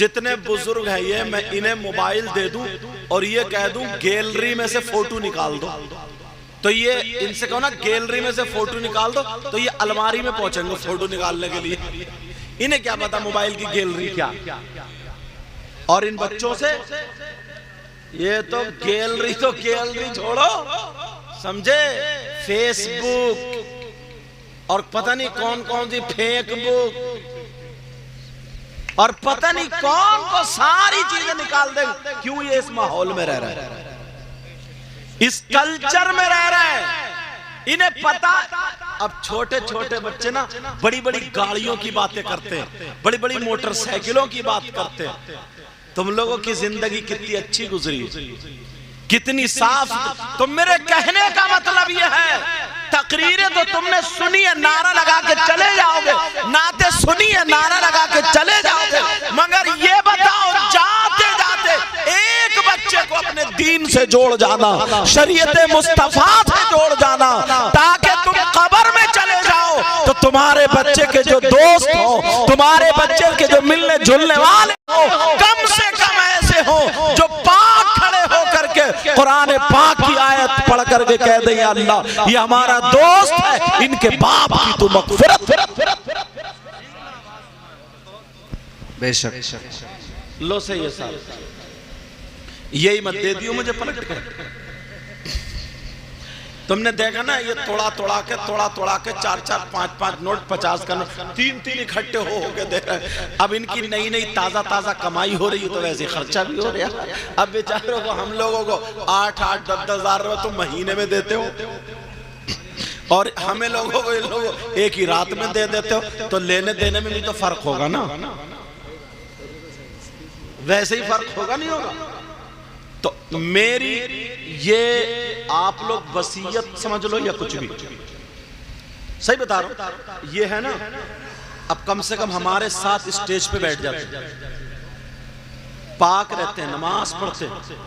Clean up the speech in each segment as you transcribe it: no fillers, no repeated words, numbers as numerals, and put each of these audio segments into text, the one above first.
जितने बुजुर्ग हैं ये, मैं इन्हें मोबाइल दे दूं और ये कह दूं गैलरी में से फोटो निकाल दो, तो ये इनसे कहो ना गैलरी में से फोटो निकाल दो, तो ये अलमारी में पहुंचेंगे फोटो निकालने के लिए। इन्हें क्या पता मोबाइल की गैलरी क्या। और इन बच्चों से ये तो गैलरी छोड़ो, समझे, फेसबुक और पता नहीं कौन कौन सी फेक बुक और पता नहीं कौन को सारी चीजें निकाल देंगे। क्यों? ये इस माहौल में रह रहा है, इस कल्चर में रह रहा है, इन्हें पता। अब छोटे छोटे बच्चे ना बड़ी बड़ी गाड़ियों की बातें करते हैं, बड़ी बड़ी मोटरसाइकिलों की बात करते हैं। तुम लोगों की जिंदगी कितनी अच्छी गुजरी, कितनी साफ। तो मेरे कहने का मतलब यह है, तकरीरें तो तुमने सुनी है, नारा लगा के चले जाओगे, नाते सुनी है, नारा लगा के चले जाओगे, मगर ये बताओ जाते जाते एक बच्चे को अपने दीन से जोड़ जाना, शरीयत मुस्तफा से जोड़ जाना, ताकि तुम कब्र में चले जाओ तो तुम्हारे बच्चे के जो दोस्त हो, तुम्हारे बच्चे के जो मिलने जुलने वाले हो, कम से कम ऐसे हो जो पाक खड़े हो करके कुरान पाक की आयत पढ़ करके कह दे, या अल्लाह ये हमारा दोस्त है, इनके बाप की तू मग़फ़िरत। बेशक लो सही है साहब, यही मत दे दियो मुझे पलट कर। तुमने देखा ना ये तोड़ा तोड़ा के 4-4 5-5 नोट 50 का नोट 3-3 इकट्ठे हो के दे रहे हैं। अब इनकी नई नई ताजा कमाई हो रही है तो वैसे खर्चा भी हो रहा है। अब बेचारों को, हम लोगों को 8-8 10-10 हज़ार रुपए तुम महीने में देते हो और हमें लोगों को, लोग एक ही रात में दे देते हो, तो लेने देने में भी तो फर्क होगा ना, वैसे ही फर्क होगा नहीं होगा। तो मेरी ये आप लोग वसीयत समझ लो या कुछ भी, सही बता रहा हूं, ये है ना, अब कम से कम हमारे साथ स्टेज पे बैठ जाते, पाक रहते हैं, नमाज पढ़ते हैं,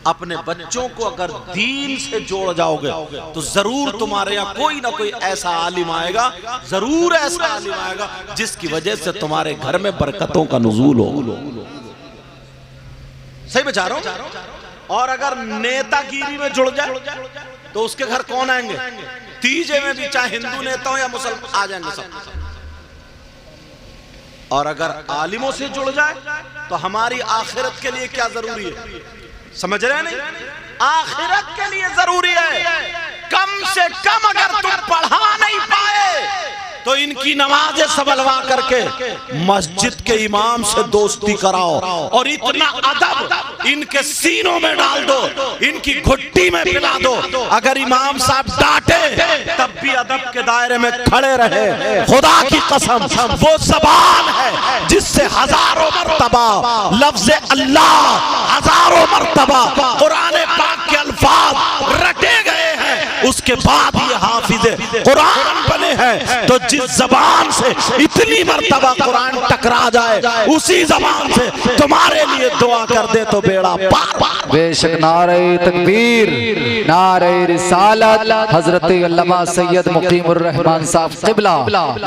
अपने बच्चों को अगर दीन से जोड़ जाओगे तो जरूर तुम्हारे यहाँ कोई ना कोई ऐसा आलिम आएगा, जरूर ऐसा आलिम आएगा जिसकी वजह से तुम्हारे घर में बरकतों का नुज़ूल हो। सही बता रहा हूं। और अगर नेतागिरी में जुड़ जाए तो उसके घर कौन आएंगे? तीजे में भी चाहे हिंदू नेता हो या मुसलमान आ जाएंगे सब। और अगर आलिमों से जुड़ जाए तो हमारी आखिरत के लिए क्या जरूरी है, समझ रहे हैं नहीं? आखिरत के लिए जरूरी है कम से कम अगर तुम पढ़ा नहीं पाए तो इनकी नमाजें सबलवा करके मस्जिद के इमाम से दोस्ती कराओ और इतना अदब इनके सीनों में डाल दो, इनकी घुट्टी में पिला दो। अगर इमाम साहब डांटे तब भी अदब के दायरे में खड़े रहे। खुदा की कसम वो ज़बान है जिससे हजारों मर्तबा लफ्ज़ अल्लाह, हजारों मर्तबा कुरान पाक के अल्फाज रटे गए हैं, उसके बाद ये हाफिज़ कुरान बने हैं। तो जिस जबान से इतनी मर्तबा कुरान टकरा जाए उसी जबान से तुम्हारे लिए दुआ कर दे तो बेड़ा पार। बेशक नारे तकबीर, नारे रिसालत, हजरत अल्लामा सैयद मुकीमुर रहमान साहब क़िबला,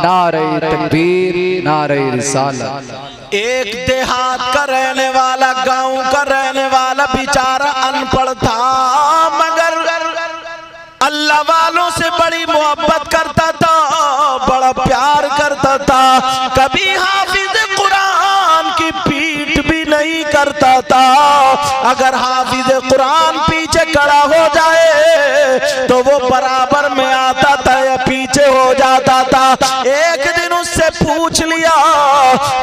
नारे तकबीर, नारे रिसालत। एक देहात का रहने वाला, गांव का रहने वाला बेचारा अनपढ़ था, मगर अल्लाह वालों से बड़ी मोहब्बत करता था, बड़ा प्यार करता था। कभी हाफिज कुरान की पीठ भी नहीं करता था। अगर हाफिज कुरान पीछे खड़ा हो जाए तो वो बराबर में आता था या पीछे हो जाता था। एक दिन उससे पूछ लिया,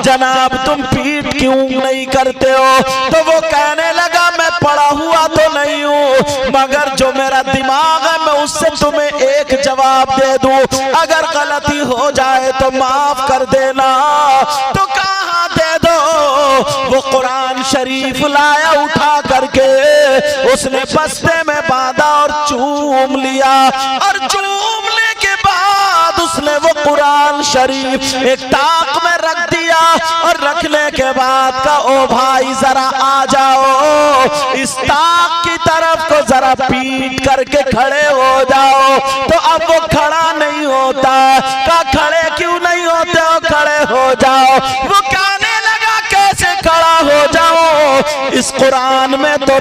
जनाब तुम पीठ क्यों नहीं करते हो? तो वो कहने लगा, मैं पढ़ा हुआ तो नहीं हूँ, मगर जो मेरा दिमाग है मैं उससे तुम्हें एक जवाब दे दूं, अगर गलती हो जाए तो माफ कर देना। तो कहाँ दे दो? वो कुरान शरीफ लाया उठा करके, उसने बस्ते में बांधा और चूम लिया, और चूमने के बाद उसने वो कुरान शरीफ एक ताक में रख दिया और रखने के बाद का, ओ भाई जरा आ जाओ, इस ताक की तरफ को जरा पीट करके खड़े हो जाओ। तो अब वो खड़ा नहीं होता। का खड़े क्यों नहीं होते हो? खड़े हो जाओ। वो कहने लगा, कैसे खड़ा इस कुरान में तो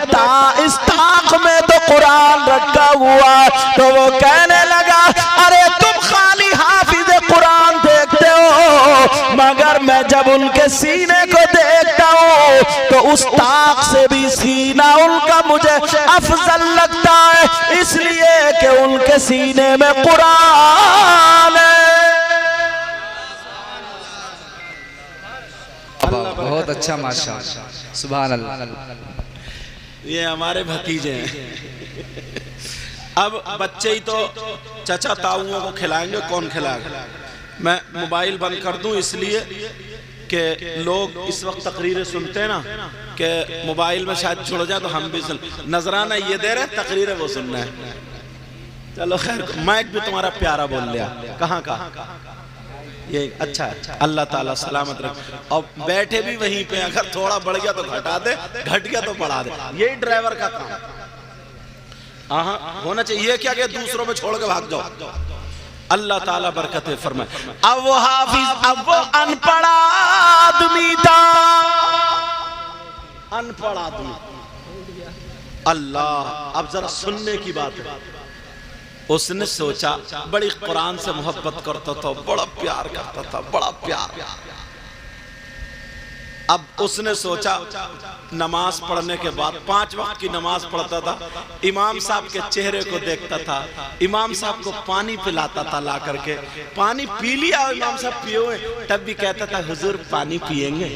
इस ताक में तो कुरान रखा हुआ। तो वो कहने लगा अरे तुम खाली हाफिज कुरान देखते हो, मगर मैं जब उनके सीने को देखता हूँ तो उस ताक से भी सीना उनका मुझे अफजल लगता है, इसलिए कि उनके सीने में कुरान है। बहुत अच्छा माशाअल्लाह, सुभान अल्लाह। ये हमारे भतीजे हैं। अब बच्चे ही तो चचा ताऊओं को खिलाएंगे, कौन खिलाएगा। मैं मोबाइल बंद कर दूं इसलिए कि लोग इस वक्त तकरीरें सुनते हैं ना कि मोबाइल में शायद जुड़ जाए तो हम भी सुन। नजराना ये दे रहे, तकरीरें वो सुनना है। चलो खैर, माइक भी तुम्हारा प्यारा बोल लिया। कहाँ ये अच्छा है, अल्लाह ताला सलामत रखे। और बैठे भी वहीं पे, अगर थोड़ा बढ़ गया तो घटा दे, घट गया तो बढ़ा दे, यही ड्राइवर का काम होना चाहिए। क्या कि दूसरों पे छोड़ के भाग जाओ। अल्लाह ताला बरकतें फरमाए। अब वो हाफिज, अब वो अनपढ़ आदमी था, अनपढ़ आदमी। अल्लाह, अब जरा सुनने की बात है। उसने सोचा, बड़ी कुरान से मोहब्बत करता था, बड़ा प्यार करता था, बड़ा प्यार। अब उसने सोचा नमाज पढ़ने के बाद 5 वक्त की नमाज पढ़ता था, इमाम साहब के चेहरे को देखता था, इमाम साहब को पानी पिलाता था, ला करके पानी पी लिया, इमाम साहब पिए, तब भी कहता था हुजूर पानी पिएंगे,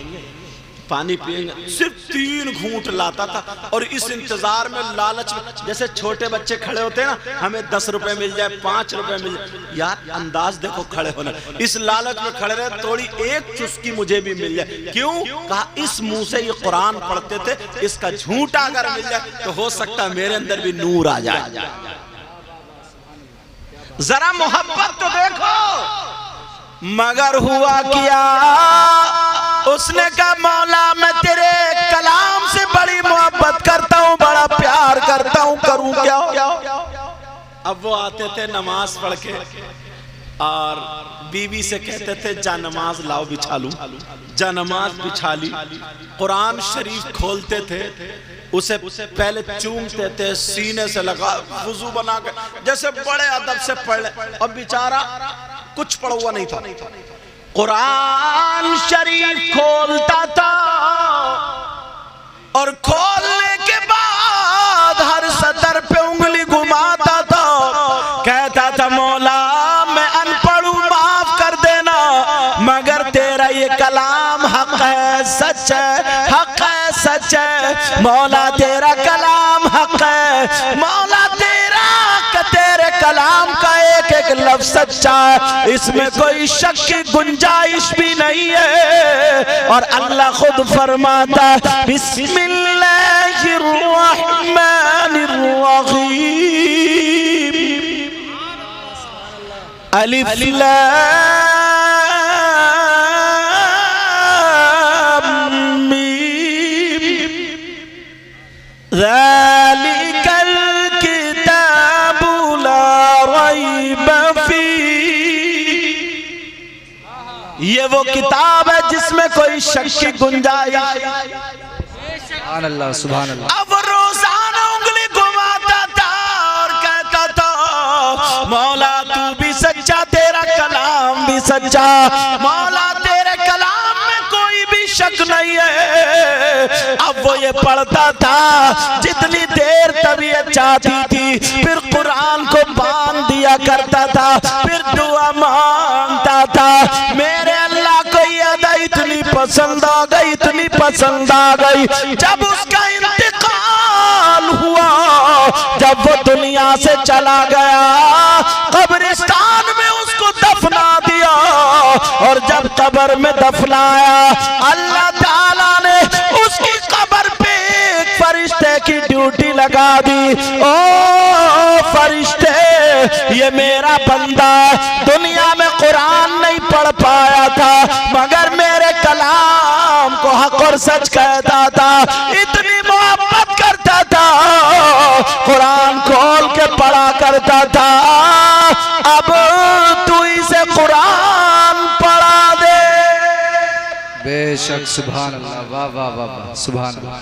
पानी पिएंगे। सिर्फ 3 घूंट लाता था। और इस इंतजार में, लालच में, जैसे छोटे बच्चे खड़े होते हैं ना, हमें 10 रुपए मिल जाए, 5 रुपए मिल जाए, यार अंदाज देखो खड़े होने, इस लालच में खड़े रहे, थोड़ी एक चुस्की मुझे भी मिल जाए। क्यों? कहा इस मुंह से ये कुरान पढ़ते थे, इसका झूठा अगर मिल जाए तो हो सकता है मेरे अंदर भी नूर आ जाए। जरा मोहब्बत तो देखो। मगर हुआ क्या, उसने कहा मौला मैं तेरे कलाम से बड़ी मोहब्बत करता हूँ, बड़ा प्यार करता हूँ, करूँ क्या। अब वो आते थे नमाज पढ़ के और बीवी से कहते थे जा नमाज लाओ बिछा लूं, जा नमाज बिछा ली। कुरान शरीफ खोलते थे, उसे पहले चूमते थे, सीने से लगा वुजू बना के जैसे बड़े अदब से पढ़ ले। अब बेचारा कुछ पढ़ा हुआ नहीं था, कुरान शरीफ खोलता था और खोलने के बाद हर सतर पे उंगली घुमाता था, कहता था मौला मैं अनपढ़ हूं, माफ कर देना, मगर तेरा ये कलाम हक है, सच है, हक है, सच है, मौला तेरा कलाम हक है, मौला तेरे कलाम का एक एक लफ्ज सच्चा है, इसमें कोई शक की गुंजाइश भी नहीं है। और अल्लाह खुद फरमाता बिस्मिल्लाहिर्रहमानिर्रहीम, अलिफ लाम मीम, ज़ालिकल किताबु ला रैब फी। ये वो किताब है जिसमें कोई शक की गुंजाइश। सुभान अल्लाह, सुभान अल्लाह। अब रोजाना उंगली घुमाता था और कहता था मौला तू भी सच्चा, तेरा कलाम भी सच्चा, मौला तेरे कलाम में कोई भी शक नहीं है। अब वो ये पढ़ता था, जितनी देर तबीयत चाहती थी फिर कुरान को बांध दिया करता था, फिर दुआ मांगता था। मेरे अल्लाह को ये अदा इतनी पसंद आ गई, इतनी पसंद आ गई, जब उसका इंतकाल हुआ, जब वो दुनिया से चला गया, कब्रिस्तान में उसको दफना दिया। और जब कब्र में दफनाया, अल्लाह ताला ने उसकी कब्र पे एक फरिश्ते की ड्यूटी लगा दी। ओ फरिश्ते, ये मेरा बंदा दुनिया में कुरान नहीं पढ़ पाया था, मगर मेरे कलाम को हक और सच कहता था, इतनी मोहब्बत करता था, कुरान खोल के पढ़ा करता था। अब तू इसे कुरान पढ़ा दे। बेशक सुभान अल्लाह, वाह वाह वाह वाह, सुभान अल्लाह।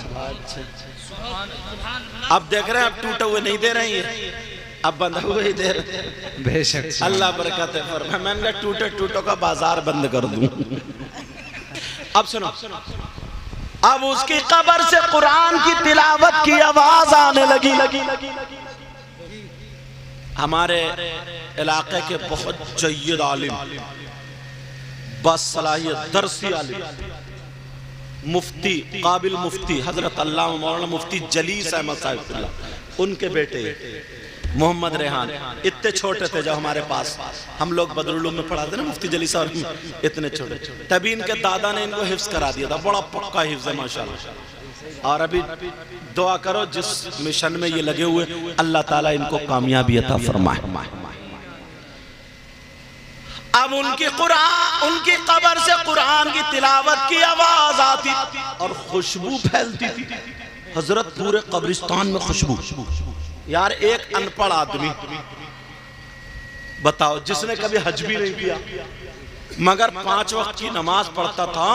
अब देख रहे हैं, अब टूटे हुए नहीं दे रही है, अब बंधा हुए ही दे रहे हैं। बेशक अल्लाह बरकत फरमाए। मैंने कहा टूटे टूटों का बाजार बंद कर दूं। अब सुनो, अब उसकी कब्र से कुरान की तिलावत की आवाज आने लगी। हमारे इलाके के बहुत जय्यद आलिम, बस सलाहियत दरसी आलिम, मुफ्ती, काबिल मुफ्ती हजरत अल्लामा मौलाना मुफ्ती जलीस अहमद साहिब, उनके बेटे मोहम्मद रेहान इतने छोटे थे जब हमारे पास, हम लोग बदरुल में पढ़ाते ना मुफ्ती जलीस साहब, इतने छोटे, तभी इनके दादा ने इनको हिफ्ज करा दिया था। बड़ा पक्का हिफ्ज है माशाल्लाह। और अभी दुआ करो जिस मिशन में ये लगे हुए, अल्लाह ताला इनको कामयाबी अता फरमाए। अब उनकी कब्र से कुरान की तिलावत की आवाज आती और खुशबू फैलती थी। हजरत पूरे कब्रिस्तान में खुशबू। यार एक अनपढ़ आदमी बताओ, जिसने कभी हज भी नहीं किया, मगर 5 वक्त की नमाज पढ़ता था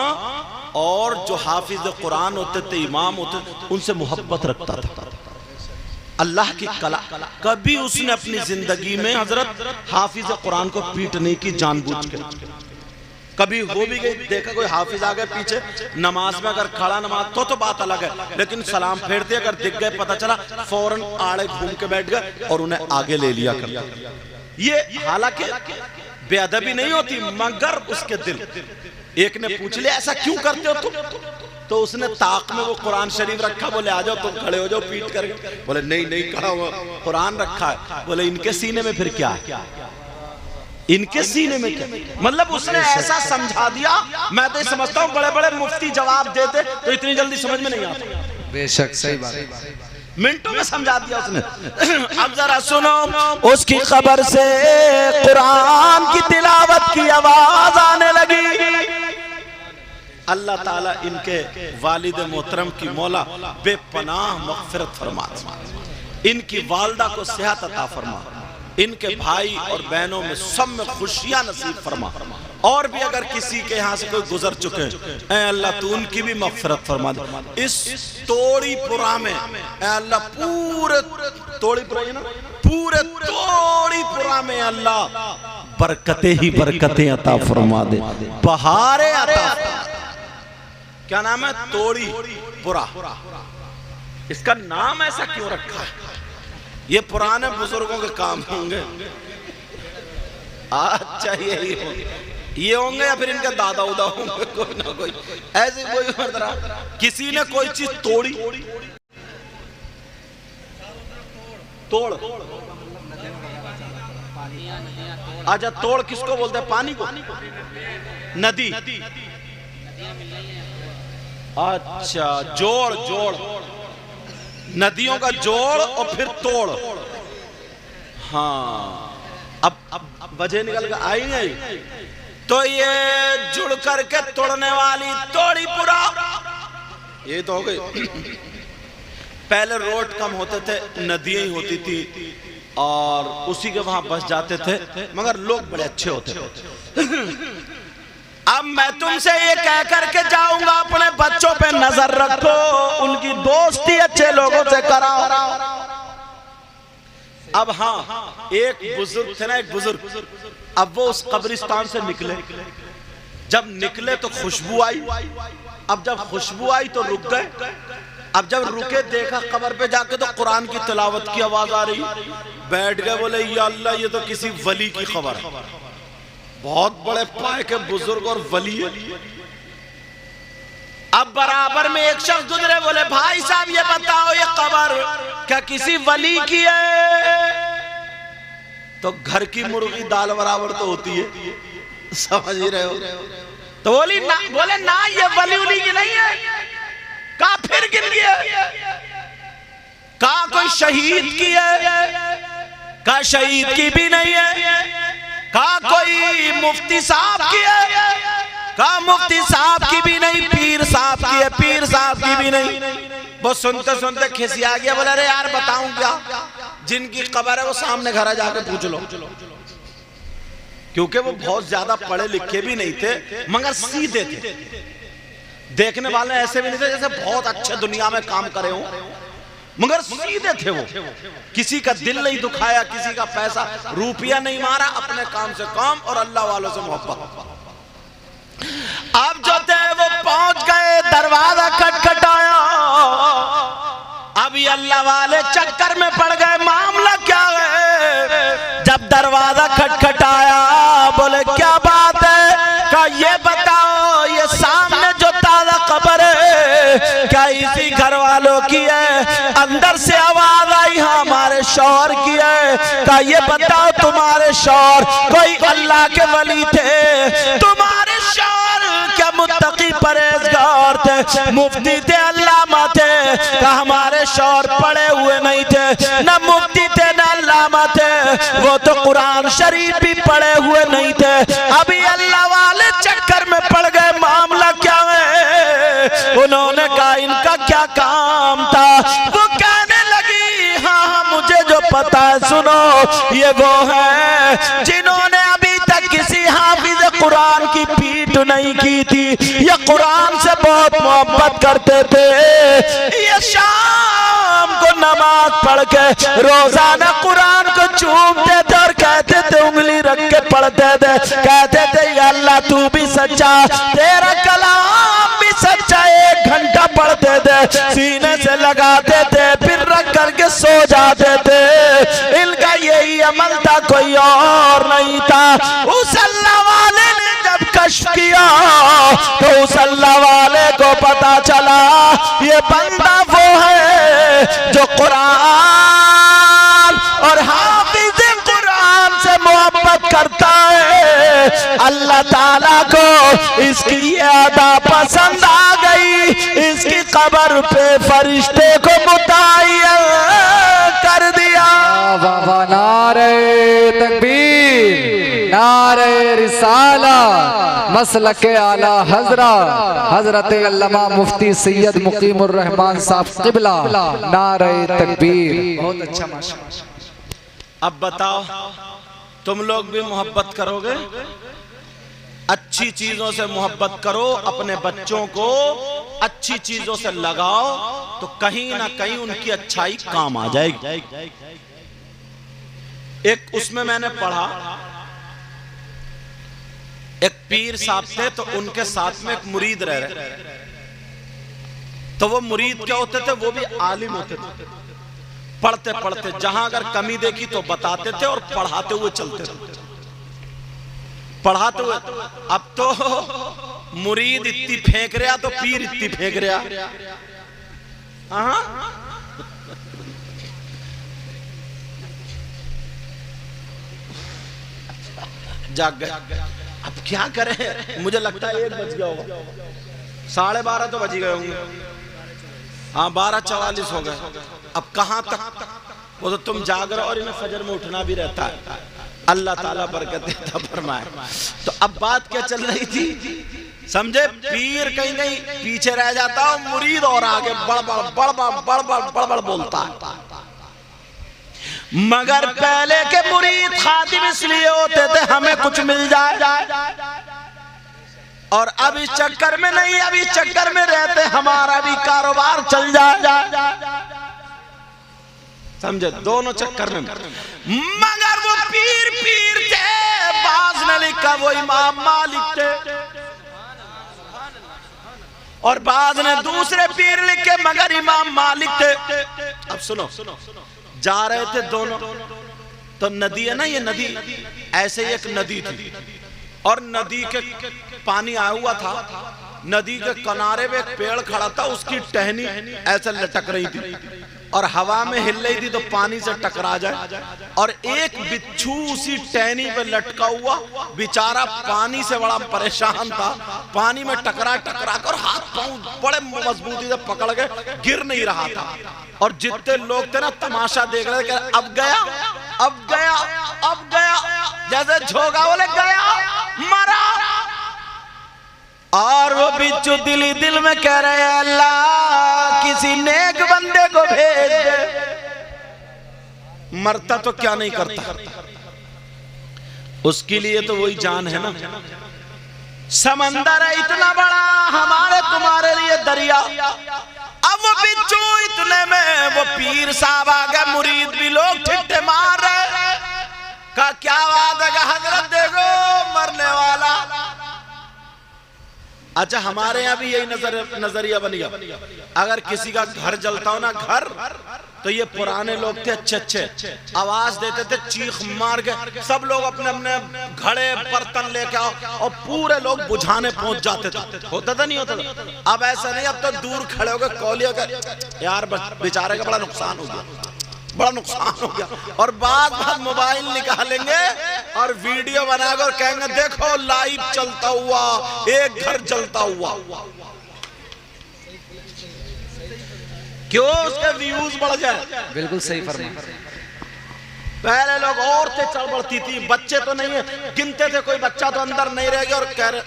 और जो हाफिज कुरान होते थे, इमाम होते, उनसे मोहब्बत रखता था, अल्लाह की कला, कभी उसने अपनी जिंदगी में हजरत हाफिज कुरान को पीट नहीं की जानबूझ के। कभी हो भी गई, देखा कोई हाफिज आ गए पीछे नमाज में, अगर खड़ा नमाज तो बात अलग है, लेकिन सलाम फेरते अगर दिख गए, पता चला फौरन आड़े घूम के बैठ गए और उन्हें आगे ले लिया कर। ये हालांकि बेअदबी नहीं होती, मगर उसके दिल। एक ने पूछ लिया ऐसा क्यों करते हो तुम, तो उसने ताक में वो कुरान शरीफ रखा, बोले आ जाओ तुम खड़े हो जाओ पीट करके, बोले नहीं खड़ा हुआ, कुरान रखा है। बोले इनके सीने में फिर क्या है, इनके सीने में क्या, मतलब उसने ऐसा समझा दिया। मैं तो समझता हूँ बड़े बड़े मुफ्ती जवाब देते तो इतनी जल्दी समझ में नहीं आता। बेशक सही बात, मिनटों में समझा दिया उसने। अब जरा सुनो, उसकी कब्र से कुरान की तिलावत की आवाज आने लगी। अल्लाह ताला इनके वालिद मोहतरम की मौला बेपनाह मग़फ़िरत फरमा, इनकी वालदा को सेहत अता फरमा, इनके भाई और बहनों में सब में खुशियां नसीब फरमा। और भी अगर किसी के यहाँ से कोई गुजर चुके हैं, ऐ अल्लाह तू उनकी भी मग़फ़िरत फरमा दे। इस तोड़ीपुरा में ऐ अल्लाह, पूरे तोड़ीपुरा है ना, पूरे तोड़ीपुरा में अल्लाह बरकतें ही बरकतें अता फरमा दे, बहारें अता। क्या नाम है? तोड़ीपुरा। इसका नाम ऐसा क्यों रखा है? ये पुराने बुजुर्गों के काम होंगे। अच्छा ये होंगे या फिर इनके दादा उदा होंगे, कोई ना कोई ऐसे कोई किसी ने कोई चीज तोड़ी, तोड़। अच्छा तोड़ किसको बोलते हैं? पानी को, नदी। अच्छा जोड़, नदियों का जोड़ और फिर तोड़। हाँ अब वजह निकल कर आई नहीं, तो ये जुड़ करके तोड़ने वाली तोड़ीपुरा, ये तो हो गई। पहले रोड कम होते थे, नदियां ही होती थी और उसी के वहां बस जाते थे, मगर लोग बड़े अच्छे होते थे। अब मैं तुमसे ये कह करके जाऊंगा, अपने बच्चों पे नजर रखो, उनकी दोस्ती अच्छे लोगों से कराओ। अब हाँ, एक बुजुर्ग थे ना, एक बुजुर्ग, अब वो उस कब्रिस्तान से निकले। जब निकले तो खुशबू आई, अब जब खुशबू आई तो रुक गए। अब जब रुके देखा कब्र पे जाके तो कुरान की तिलावत की आवाज आ रही, बैठ गए, बोले या अल्लाह ये तो किसी वली की खबर है, बहुत बड़े पाए के बुजुर्ग और वली है। अब बराबर में एक शख्स गुजरे, बोले भाई साहब ये बताओ ये कब्र क्या किसी वली की है? तो घर की मुर्गी दाल बराबर तो होती है, समझ ही रहे हो। तो बोले ना ये वली उली की नहीं है। कहा फिर गिन गया, कहा कोई शहीद की है, कहा शहीद की भी नहीं है, कहा कोई मुफ्ती साहब की है, कहा मुफ्ती साहब की भी नहीं, पीर साहब की है, पीर साहब की भी नहीं। वो सुनते सुनते खिसिया गया, बोला अरे यार बताऊं क्या, जिनकी कब्र है वो सामने घर जाके पूछ लो। क्योंकि वो बहुत ज्यादा पढ़े लिखे भी नहीं थे, मगर सीधे थे। देखने वाले ऐसे भी नहीं थे जैसे बहुत अच्छे दुनिया में काम करे हो, मगर सीधे थे वो। किसी का दिल नहीं दुखाया, किसी का पैसा रुपया नहीं मारा, अपने काम से काम और अल्लाह वालों से मोहब्बत। अब जो थे वो पहुंच गए, दरवाजा खटखटाया। अभी अल्लाह वाले चक्कर में पड़ गए, मामला क्या है। जब दरवाजा खटखटाया, बोले क्या बात है, का ये बताओ ये सामने जो ताजा कब्र है क्या इसी घर वालों की है। अंदर से आवाज आई, हाँ हमारे शौहर की है। का ये बताओ तुम्हारे शौहर कोई अल्लाह के वली थे, तुम्हारे शौहर क्या मुत्तकी परहेजगार थे, मुफ्ती थे, अल्लामा थे। का हमारे शौहर पढ़े हुए नहीं थे, न मुफ्ती थे न अल्लामा थे, वो तो कुरान शरीफ भी पढ़े हुए नहीं थे। अभी अल्लाह वाले चक्कर में पड़ गए, मामला क्या है। उन्होंने कहा इनका क्या काम था। वो कहने लगी हाँ हाँ मुझे जो पता है सुनो, ये वो है जिन्होंने अभी तक किसी हाफिज कुरान की पीठ नहीं की थी, ये कुरान से बहुत मोहब्बत करते थे। ये शाम को नमाज पढ़ के रोजाना कुरान को चूमते थे और कहते थे, उंगली रख के पढ़ते थे, कहते थे या अल्लाह तू भी सच्चा, तेरा कलाम भी सच्चा। 1 घंटा पढ़ते थे, सीने से लगाते थे, फिर रख करके सो जाते थे। इनका यही अमल था, कोई और नहीं था। उस अल्लाह वाले ने जब कश्फ किया तो उस अल्लाह वाले को पता चला ये बंदा वो है जो कुरान और हाफिज कुरान से मोहब्बत करता है। अल्लाह ताला को इसकी ये अदा पसंद आ गई, इसकी कब्र पे फरिश्ते को मुतय्यन कर दिया। नारे तकबीर, नारे रिसाला, मसलके आला हजरा हजरत अल्लामा मुफ्ती सैयद मुकीमुर रहमान साहब क़िबला, नारे तकबीर। बहुत अच्छा माशाअल्लाह। अब बताओ तुम लोग भी मोहब्बत करोगे? अच्छी चीजों से मोहब्बत करो, अपने बच्चों को अच्छी चीजों से लगाओ तो कहीं ना कहीं उनकी अच्छाई काम आ जाएगी। एक उसमें मैंने पढ़ा, एक पीर साहब थे तो उनके साथ में एक मुरीद रह रहे, तो वो मुरीद क्या होते थे, वो भी आलिम होते थे। पढ़ते पढ़ते जहां अगर कमी देखी तो बताते थे और पढ़ाते हुए चलते थे, पढ़ाते हुए। अब तो मुरीद इतनी फेंक रहा तो पीर इतनी फेंक रहा। जाग गए। अब क्या करें, मुझे लगता है 1 बज गया होगा, 12:30 तो बज गए होंगे। हाँ 12:44 हो गए। अब कहां तक, वो तो तुम जाग रहे हो और इन्हें फजर में उठना भी रहता है। अल्लाह ताला बरकत देता फरमाए। तो अब बात क्या चल रही थी समझे, पीर कहीं कहीं पीछे रह जाता और मुरीद और आगे बड़बड़ बड़बड़ बड़बड़ बड़बड़ बोलता है। मगर पहले के मुरीद खादिम इसलिए होते थे हमें कुछ मिल जाए, और अब इस चक्कर में नहीं, अब इस चक्कर में रहते हमारा भी कारोबार चल जाए। समझे, दोनों चक्कर में। मगर वो पीर थे, बाज ने लिखा वो इमाम मालिक थे, और बाज ने दूसरे पीर लिखे मगर इमाम मालिक थे। अब सुनो, जा रहे थे दोनों, तो नदी है ना, ये नदी ऐसे ही एक नदी थी, और नदी के पानी आया हुआ था। नदी के किनारे पे एक पेड़ खड़ा था, उसकी टहनी ऐसे लटक रही थी और हवा में हिल रही थी तो पानी से टकरा जाए। और एक बिच्छू उसी टहनी पे लटका हुआ, बेचारा पानी से बड़ा परेशान था, पानी में टकरा कर हाथ पांव बड़े मजबूती से पकड़ के गिर नहीं रहा था। और जितने लोग थे ना तमाशा देख रहे थे, अब गया, अब गया, अब गया, जैसे झोंका बोले गया, मरा। और वो बिच्छू दिल ही दिल में कह रहे हैं अल्लाह किसी नेक बंदे को भेज दे। मरता तो क्या नहीं करता, उसके लिए तो वही जान है ना। समंदर है इतना बड़ा, हमारे तुम्हारे लिए दरिया। अब वो बिच्छू इतने में वो पीर साहब आ गए, मुरीद भी लोग ठिठे मार रहे। का क्या बात है हजरत, देखो मरने वाला। अच्छा हमारे यहाँ भी यही नजरिया बन गया, अगर किसी का घर जलता हो ना, घर, तो ये पुराने लोग थे अच्छे आवाज देते थे, चीख मार के सब लोग अपने अपने घड़े बर्तन लेके आओ और पूरे लोग बुझाने पहुंच जाते थे। होता था नहीं होता था? अब ऐसा नहीं, अब तो दूर खड़े हो गए कौलिया का, यार बेचारे का बड़ा नुकसान हो गया, बड़ा नुकसान हो गया। और बाद मोबाइल निकालेंगे और वीडियो बनाकर कहेंगे देखो लाइव चलता हुआ एक घर जलता हुआ। क्यों? उसके व्यूज बढ़ जाए। बिल्कुल सही फरमा। पहले लोग औरतें चढ़ बढ़ती थी, बच्चे तो नहीं है, गिनते थे कोई बच्चा तो अंदर नहीं रह गया और कह रहे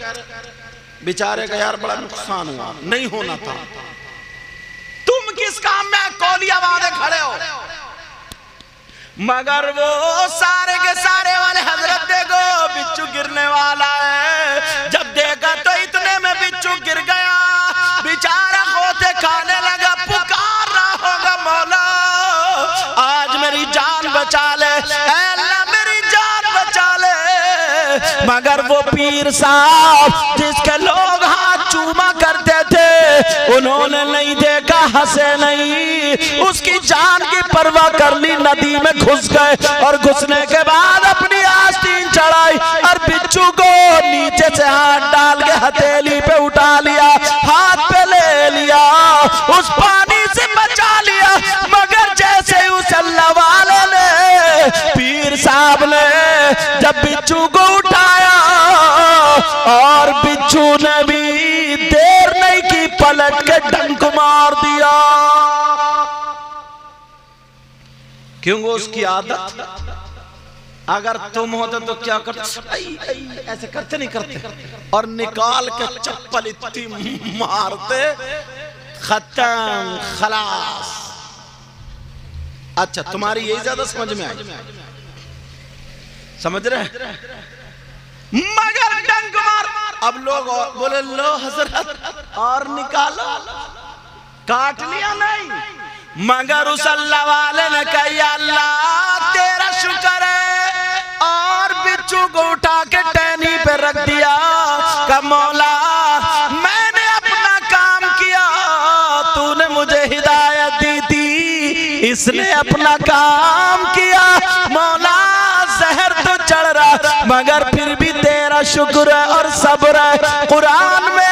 बेचारे का यार बड़ा नुकसान हुआ, नहीं होना था। तुम किस काम में कौलिया बांधे खड़े हो? मगर वो सारे के सारे वाले हजरत देखो बिच्छू गिरने वाला है। जब देखा तो इतने में बिच्छू गिर गया, बेचारा खोते खाने लगा, पुकार रहा होगा मौला आज मेरी जान बचा ले, अल्लाह मेरी जान बचा ले। मगर वो पीर साहब जिसके लोग हाथ चूमा करते थे, उन्होंने नहीं देखा, हंसे नहीं, उसकी जान की परवाह कर ली, नदी में घुस गए और घुसने के बाद अपनी आस्तीन चढ़ाई और बिच्छू को नीचे से हाथ डाल के हथेली पे उठा लिया, हाथ पे ले लिया, उस पानी से बचा लिया। मगर जैसे उस अल्लाह वाले ने, पीर साहब ने जब बिच्छू को उठाया और बिच्छू ने भी देर नहीं की, पलट के डंक मार दिया। क्यों? उसकी आदत। अगर तुम होते तो क्या करते? ऐसे करते नहीं करते और निकाल के चप्पल इतनी मारते, खत्म, खलास। अच्छा तुम्हारी यही ज्यादा समझ में आई, समझ रहे? मगर डंक मार। अब लोग बोले लो हजरत और निकालो, काट लिया नहीं। मगर उस अल्लाह वाले ने कहा अल्लाह तेरा शुक्र है, और बिच्छू को उठा के टहनी पे रख दिया। का मौला मैंने अपना काम किया, तूने मुझे हिदायत दी थी, इसने अपना काम किया। मौला जहर तो चढ़ रहा, मगर फिर भी तेरा शुक्र है और सब्र है। कुरान में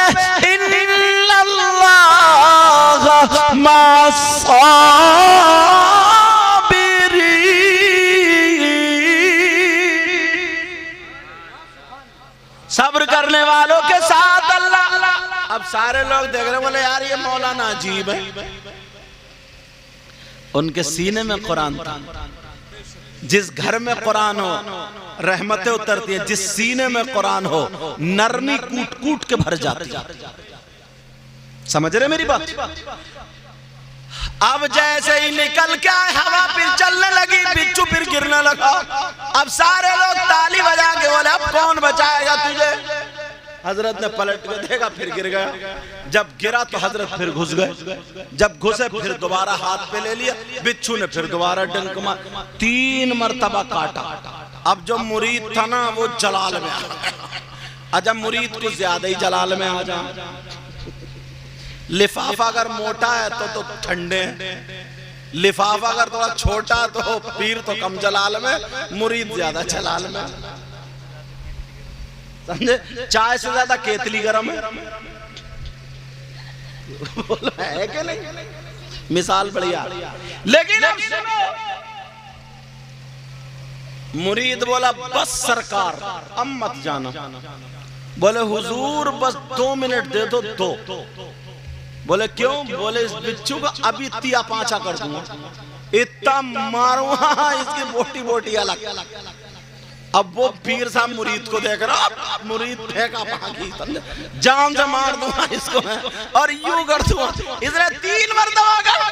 सब्र करने वालों के साथ अल्लाह। अब सारे लोग देख रहे बोले यार ये मौलाना अजीब है। उनके सीने में कुरान था। जिस घर में कुरान हो रहमतें उतरती है, जिस सीने में कुरान हो नरमी कूट कूट के भर जाती है। समझ रहे मेरी बात? अब जैसे ही निकल के आए, हवा फिर चलने लगी, बिच्छू फिर गिरने लगा। अब सारे लोग ताली बजा के बोले अब कौन बचाएगा तुझे? हजरत ने पलट के देखा, फिर गिर गया। जब गिरा तो हजरत फिर घुस गए। जब घुसे फिर दोबारा हाथ पे ले लिया, बिच्छू ने फिर दोबारा डंक मार, 3 मरतबा काटा। अब जो मुरीद था ना वो जलाल में आ गया। जब मुरीद को ज्यादा ही जलाल में आ जाए, लिफाफा अगर मोटा है तो ठंडे हैं, लिफाफा अगर थोड़ा छोटा तो पीर तो कम जलाल में, मुरीद ज्यादा जलाल में। समझे? चाय से ज्यादा केतली गरम है। बोला है कि नहीं? मिसाल बढ़िया। लेकिन अब सुनो, मुरीद बोला बस सरकार अब मत जाना। बोले हुजूर बस 2 मिनट दे दो। 2 बोले क्यों? बोले इस बिच्छू का अभी तिया पांचा कर दूंगा, इतना मारूंगा इसकी बोटी बोटी अलग। अब वो पीर साहब मुरीद को देख रहा, मुरीद फेंका भागी, जान से मार दूंगा इसको और यूं कर दूंगा। इसने 3 मरतबा कहा।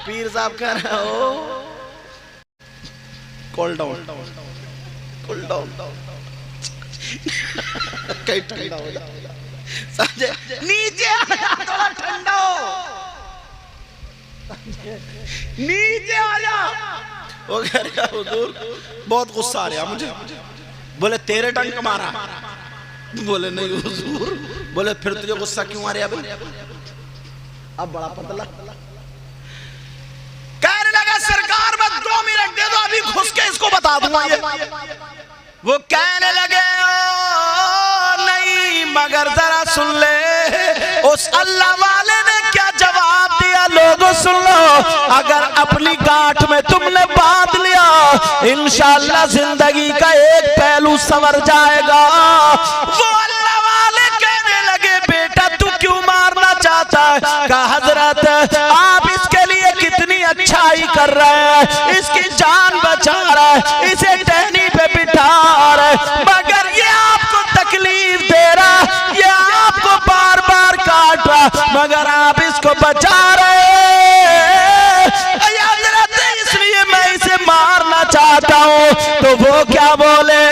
पीर साहब कह रहे हो कूल डाउन, कूल डाउन। कहीं ठंडा हो जाए, समझे? नीचे आ जा, थोड़ा ठंडा हो, नीचे आ जा। वो कह रहा हुजूर बहुत गुस्सा आ रहा मुझे। बोले तेरे डंक मारा? बोले नहीं हुजूर। बोले फिर तुझे गुस्सा क्यों आ रहा है? अब बड़ा पतला कहने लगा सरकार मैं 2 मिनट दे दो, अभी घुस के इसको बता दूंगा ये। वो कहने लगे नहीं मगर जरा सुन ले उस अल्लाह वाले ने क्या जवाब दिया। लोगों सुन लो, अगर अपनी गांठ में तुमने बांध लिया इंशाअल्लाह जिंदगी का एक पहलू संवर जाएगा। वो अल्लाह वाले कहने लगे बेटा तू क्यों मारना चाहता है? कहा हजरत आप इसके लिए कितनी अच्छाई कर रहे हैं, इसकी जान बचा रहा है, इसे टहनी पे बिठा रहा है, मगर ये आपको तकलीफ दे रहा, ये आपको बार बार काट रहा, मगर आप इसको बचा रहे हजरत, इसलिए मैं इसे मारना चाहता हूँ। तो वो क्या बोले,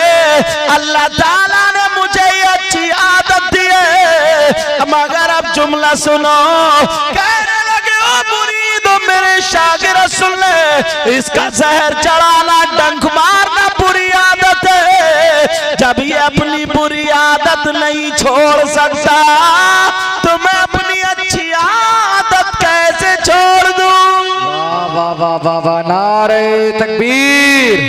अल्लाह ताला ने मुझे ये अच्छी आदत दी है, मगर अब जुमला सुनो। कहने लगे ओ मुरीदो मेरे शागिर्द सुन ले, इसका जहर चढ़ाना डंक मारना बुरी आदत है। जब ये अपनी बुरी आदत नहीं छोड़ सकता तो मैं अपनी अच्छी आदत कैसे छोड़ दूं? वाह वाह वाह वाह, नारे तकबीर,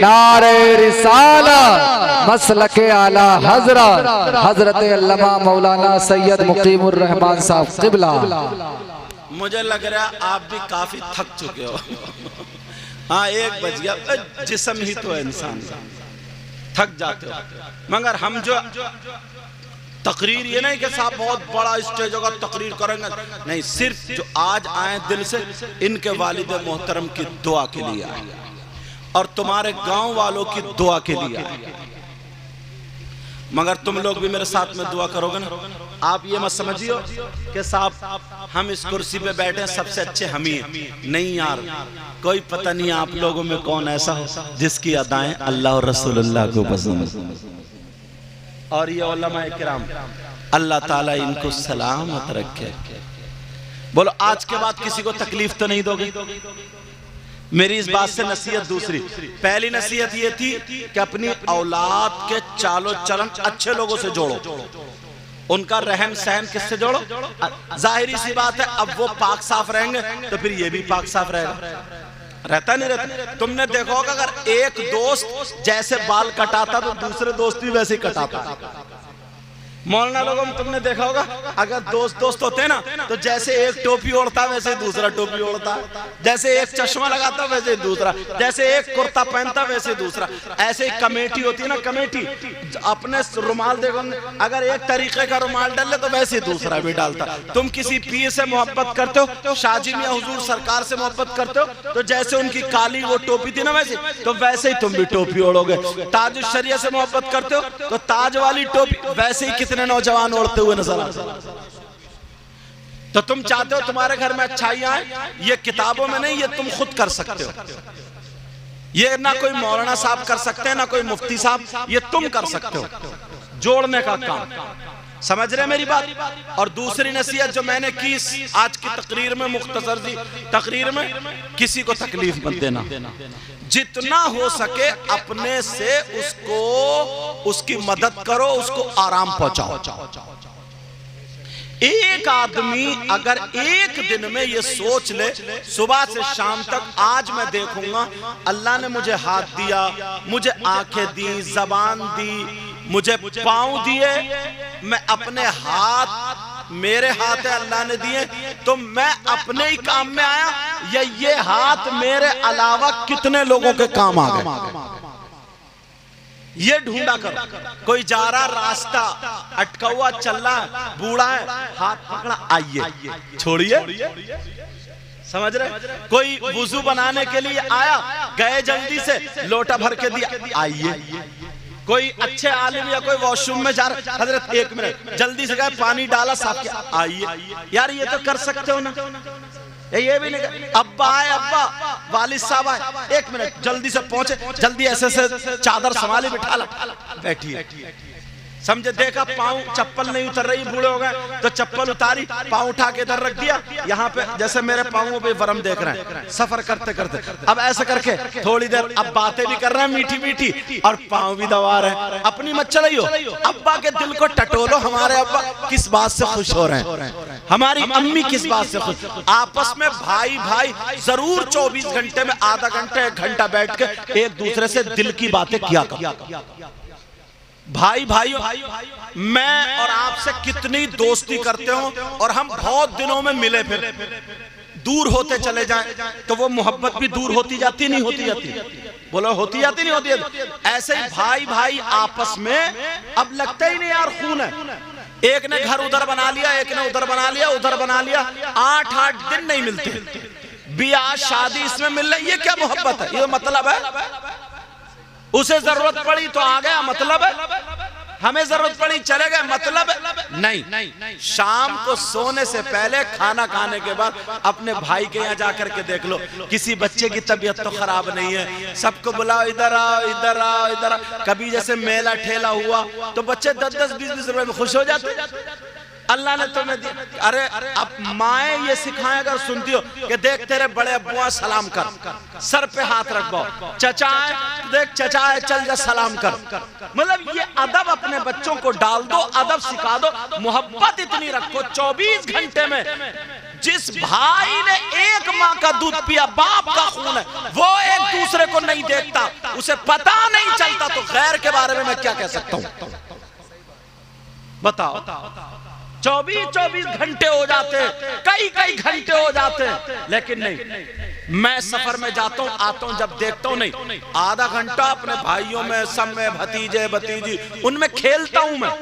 नारे रिसालत, मसलके आला हजरत हजरत अल्लामा मौलाना सैयद मुकीमुर रहमान साहब क़िबला। मुझे लग रहा है आप भी काफी थक चुके हो। हाँ 1 बज गया, जिस्म ही तो है इंसान, थक जाते हो। मगर हम जो तकरीर ये नहीं कि साहब बहुत बड़ा स्टेज होगा तकरीर करेंगे, नहीं, सिर्फ जो आज आए दिल से इनके वालिद मोहतरम की दुआ के लिए आए और तुम्हारे गांव वालों की दुआ के लिए आए। मगर तुम लोग भी मेरे साथ में दुआ करोगे ना। आप ये मत समझियो कि साहब हम इस कुर्सी पे बैठे सबसे अच्छे हम ही हैं, नहीं यार, कोई पता नहीं आप लोगों में कौन ऐसा हो जिसकी अदाएं अल्लाह और रसूलुल्लाह को पसंद। और ये उलमा इकराम अल्लाह ताला इनको सलामत रखे। बोलो आज के बाद किसी को तकलीफ तो नहीं दोगे? मेरी इस बात से नसीहत दूसरी, पहली नसीहत ये थी कि अपनी औलाद के चालो चलन अच्छे लोगों से जोड़ो, उनका रहन सहन किससे जोड़ो? जाहिरी सी बात है अब वो पाक साफ रहेंगे तो फिर ये भी पाक साफ रहेगा। रहता नहीं रहता। तुमने देखा होगा अगर एक दोस्त जैसे बाल कटाता तो दूसरे दोस्त भी वैसे ही कटाता। मौलाना लोगों में तुमने देखा होगा अगर दोस्त होते हैं ना तो जैसे एक टोपी ओढ़ता वैसे दूसरा टोपी ओढ़ता, जैसे एक चश्मा लगाता वैसे दूसरा, जैसे एक कुर्ता पहनता वैसे दूसरा। ऐसे ही कमेटी होती है ना, कमेटी अपने रुमाल देखो, अगर एक तरीके का रुमाल डाल ले तो वैसे दूसरा भी डालता। तुम किसी पीर से मोहब्बत करते हो, शाजी मियां हुजूर सरकार से मोहब्बत करते हो तो जैसे उनकी काली वो टोपी थी ना वैसे, तो वैसे ही तुम भी टोपी ओढ़ोगे। ताज शरिया से मोहब्बत करते हो तो ताज वाली टोपी वैसे ही कितने नौजवान ओढ़ते हुए नजर आते। तो तुम चाहते हो तुम्हारे घर में अच्छाइयां आए, ये किताबों में नहीं, ये तुम खुद कर सकते हो। ये ना कोई मौलाना साहब कर सकते हैं ना कोई मुफ्ती साहब, ये तुम कर सकते हो, जोड़ने का काम। समझ रहे मेरी बात? और दूसरी नसीहत जो मैंने की आज की तकरीर में, मुख्तसर सी तकरीर में, किसी को तकलीफ मत देना। जितना हो सके अपने से उसको उसकी मदद करो, उसको आराम पहुंचाओ। एक आदमी अगर एक दिन में ये सोच ले सुबह से शाम तक, आज मैं देखूंगा अल्लाह ने मुझे हाथ दिया, मुझे आंखें दी, जबान दी, मुझे पांव दिए, मैं अपने हाथ, मेरे हाथ है अल्लाह ने दिए, तो मैं अपने ही काम में आया या ये हाथ मेरे अलावा कितने लोगों के काम आ गए? ये ढूंढा करो। कोई जा रहा रास्ता अटका हुआ चल रहा है, बूढ़ा है, हाथ पकड़ा, आइए, छोड़िए। समझ रहे? कोई वुजू बनाने के लिए आया, गए जल्दी से, लोटा भर के दिया, आइए। कोई अच्छे आलिम या कोई वॉशरूम में जा रहा, हजरत 1 मिनट, जल्दी से गए, पानी डाला, साफ किया, आइए। यार ये तो कर सकते हो ना, ये भी नहीं। अब्बा आए, अब्बा वालिद साहब आए, 1 मिनट, जल्दी से पहुंचे, जल्दी ऐसे से चादर संभाली, बिठा ला, बैठिए। समझे, देखा पाँव चप्पल नहीं उतर रही, बूढ़े हो गए तो चप्पल उतारी, पाँव उठा के इधर रख दिया, यहाँ पे जैसे मेरे पाँवों पे वरम देख रहे हैं सफर करते करते। अब ऐसे करके थोड़ी देर अब बातें भी कर रहे हैं मीठी मीठी और पाँव भी दबा रहे हैं। अपनी मत चलाइयो, अब्बा के दिल को टटोलो। हमारे अब्बा किस बात से खुश हो रहे हैं, हमारी अम्मी किस बात से खुश। आपस में भाई भाई जरूर 24 घंटे में आधा घंटा 1 घंटा बैठ के एक दूसरे से दिल की बातें किया कर। भाई भाइयों, मैं और आपसे कितनी दोस्ती करते हो और हम बहुत दिनों में मिले, फिर दूर होते चले जाएं तो वो मोहब्बत भी दूर होती जाती नहीं होती जाती? बोलो होती जाती नहीं होती जाती? ऐसे ही भाई भाई आपस में अब लगता ही नहीं यार खून है। एक ने घर उधर बना लिया, एक ने उधर बना लिया, उधर बना लिया, 8-8 दिन नहीं मिलते, ब्याह शादी इसमें मिल रही, ये क्या मोहब्बत है? ये मतलब है उसे जरूरत पड़ी तो आ गया, मतलब है हमें जरूरत पड़ी चले गए, मतलब नहीं। शाम को सोने से पहले खाना खाने के बाद अपने भाई के यहाँ जाकर के देख लो, किसी बच्चे की तबीयत तो खराब नहीं है, सबको बुलाओ, इधर आओ इधर आओ इधर आओ। कभी जैसे मेला ठेला हुआ तो बच्चे 10-10 20-20 रुपए में खुश हो जाते। अल्लाह ने तुम्हें दिया। अरे अब माए ये सिखाए, अगर सुनती हो कि देख तेरे बड़े अब्बुआ सलाम कर, सर पे हाथ रखो, चचा देख चचा है चल जा सलाम कर। मतलब ये अदब अपने बच्चों को डाल दो, अदब सिखा दो, मोहब्बत इतनी रखो। 24 घंटे में जिस भाई ने एक माँ का दूध पिया, बाप का खून है, वो एक दूसरे को नहीं देखता, उसे पता नहीं चलता, तो गैर के बारे में मैं क्या कह सकता हूँ? बताओ। 24 घंटे हो जाते, कई घंटे हो जाते, लेकिन नहीं। मैं सफर में जाता हूँ आता हूँ, जब देखता हूँ नहीं, आधा घंटा अपने भाइयों में, सब में, भतीजे भतीजी उनमें खेलता हूँ मैं,